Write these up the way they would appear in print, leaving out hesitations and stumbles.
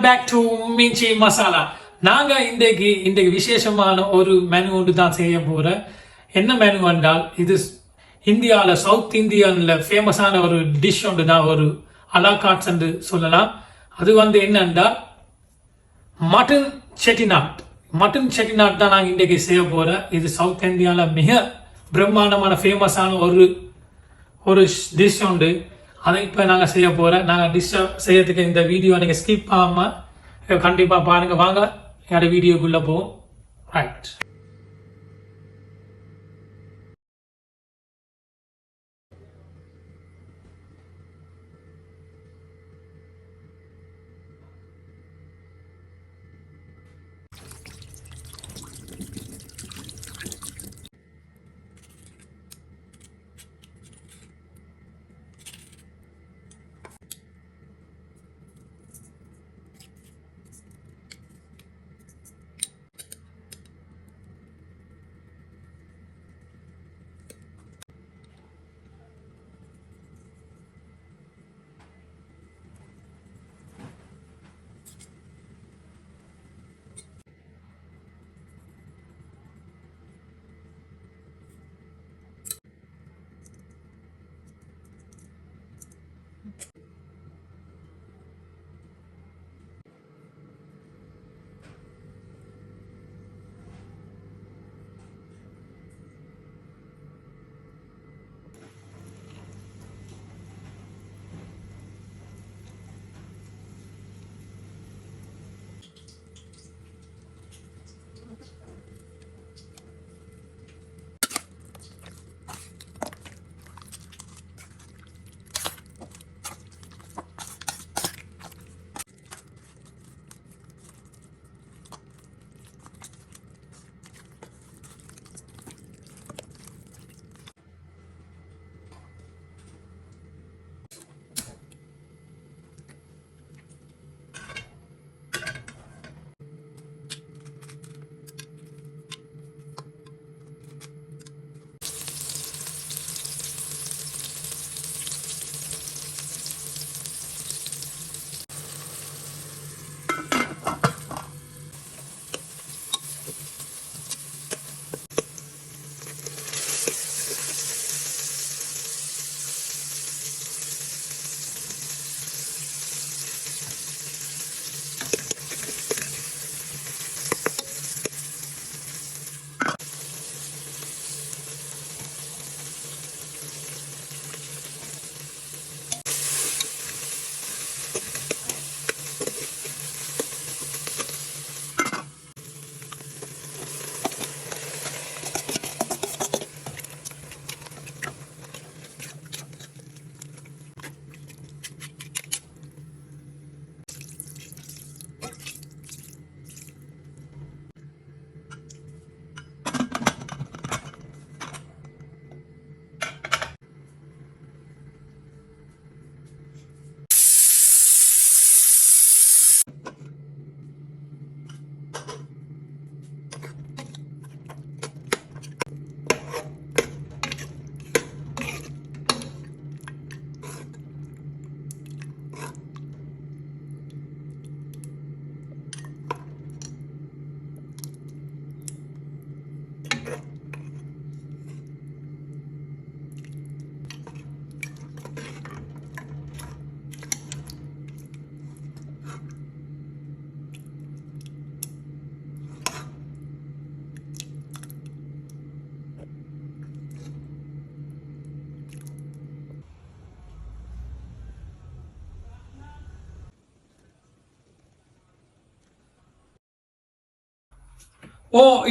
Back to மின்ச்சி masala. நாங்க இன்றைக்கு விசேஷமான ஒரு மெனு ஒன்று தான் செய்ய போறேன். என்ன மெனு என்றால், இது இந்தியாவில் சவுத் இந்தியன்ல ஃபேமஸான ஒரு டிஷ் ஒன்று தான், ஒரு அலாகாட்ஸ் என்று சொல்லலாம். அது என்னென்றால் மட்டன் செட்டிநாட். மட்டன் செட்டிநாட் தான் நாங்கள் இன்றைக்கு செய்ய போறேன். இது சவுத் இந்தியாவில் மிக பிரம்மாண்டமான ஃபேமஸான ஒரு டிஷ் உண்டு. அதை இப்போ நாங்கள் செய்ய போகிறோம். நாங்கள் டிஷ்ஷை செய்யறதுக்கு இந்த வீடியோ நீங்கள் ஸ்கிப் ஆகாமல் கண்டிப்பாக பாருங்கள். வாங்க என்னோட வீடியோக்குள்ளே போவோம். ரைட்.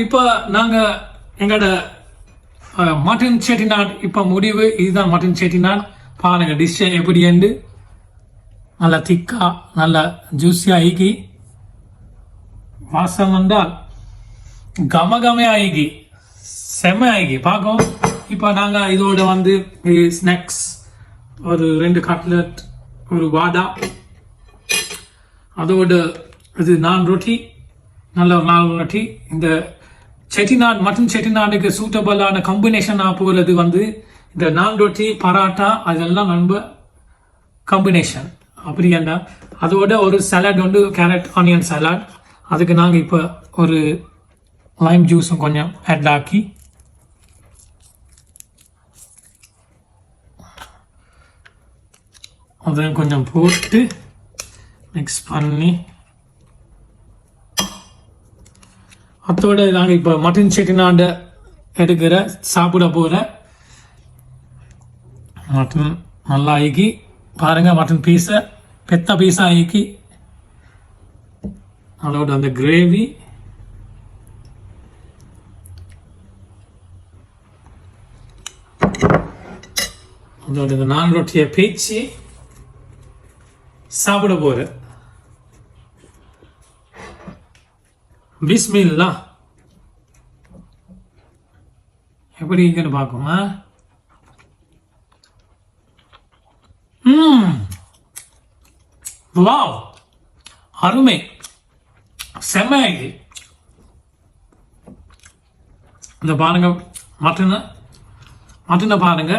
இப்போ நாங்கள் எங்களோட மட்டன் செட்டிநாட் இப்போ முடிவு. இதுதான் மட்டன் செட்டிநாட். பாருங்க டிஷ்ஷை எப்படி என்று. நல்லா திக்கா, நல்லா ஜூஸியாக ஆகி, வாசம் வந்தால் கமகமே ஆகி, செம்ம ஆகி பார்க்கும். இப்போ நாங்கள் இதோட ஸ்நாக்ஸ் ஒரு 2 கட்லெட், ஒரு வாடா, அதோட இது நான் ரொட்டி, நல்ல ஒரு 4 ரொட்டி. இந்த செட்டிநாட் மட்டன் செட்டிநாடுக்கு சூட்டபிளான காம்பினேஷனாக போகிறது இந்த நான் ரொட்டி, பராட்டா, அதெல்லாம் நம்ம காம்பினேஷன். அப்படி ஏண்டா அதோட ஒரு சலாட் வந்து கேரட் ஆனியன் சலாட். அதுக்கு நாங்கள் இப்போ ஒரு லைம் ஜூஸும் கொஞ்சம் ஆட் ஆக்கி அதையும் கொஞ்சம் போட்டு மிக்ஸ் பண்ணி அதோட நாங்கள் இப்போ மட்டன் செட்டிநாடு எடுக்கிற சாப்பிட போகிற மட்டன் நல்லா ஆக்கி பாருங்க. மட்டன் பீஸை பெத்த பீஸாக ஆக்கி அதோட அந்த கிரேவி அதோட இந்த நான் ரொட்டியை பீச்சி சாப்பிட போகிறேன். பிஸ்மில்லா. எப்படி இருக்குன்னு பார்ப்போமா? வாவ், அருமை, செம்மையாகி. இந்த பாருங்க மட்டனை பாருங்க.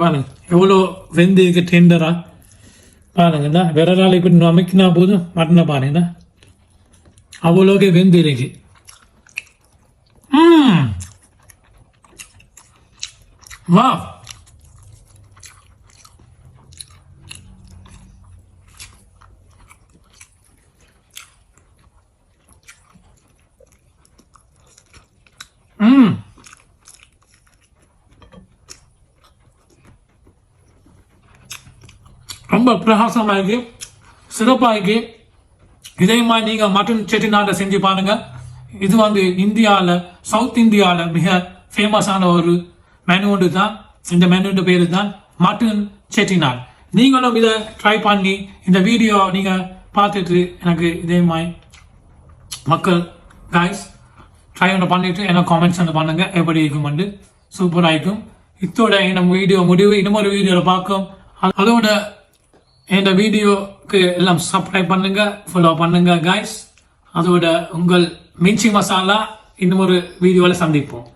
பாருங்க எவ்வளோ வெந்ததுக்கு டெண்டரா பாருங்கண்ணா. விரலால் இப்படி அமைக்கினா போதும். மட்டனை பாருங்கண்ணா அவ்வளோக்கே வெந்து இருக்கு. வா, ரொம்ப பிரகாசமாக இருக்கு, சிறப்பாக இருக்கு. இதே மாதிரி நீங்கள் மட்டன் செட்டிநாட்டை செஞ்சு பாருங்க. இது வந்து இந்தியாவில் சவுத் இந்தியாவில் மிக ஃபேமஸான ஒரு மெனு ஒன்று தான். இந்த மெனு பேரு தான் மட்டன் செட்டிநாட். நீங்களும் இதை ட்ரை பண்ணி இந்த வீடியோ நீங்கள் பார்த்துட்டு எனக்கு இதே மாதிரி மக்கள் காய்ஸ் ட்ரை ஒன்று பண்ணிட்டு எனக்கு காமெண்ட்ஸ் ஒன்று பண்ணுங்க எப்படி இருக்குமெண்டு. சூப்பராக இருக்கும். இத்தோட நம்ம வீடியோ முடிவு. இன்னும் ஒரு வீடியோவில் பார்க்கும். அதோட இந்த வீடியோக்கு எல்லாம் சப்ஸ்கிரைப் பண்ணுங்க, ஃபாலோ பண்ணுங்க காய்ஸ். அதோட உங்கள் மிர்ச்சி மசாலா இன்னும் ஒரு வீடியோவில் சந்திப்போம்.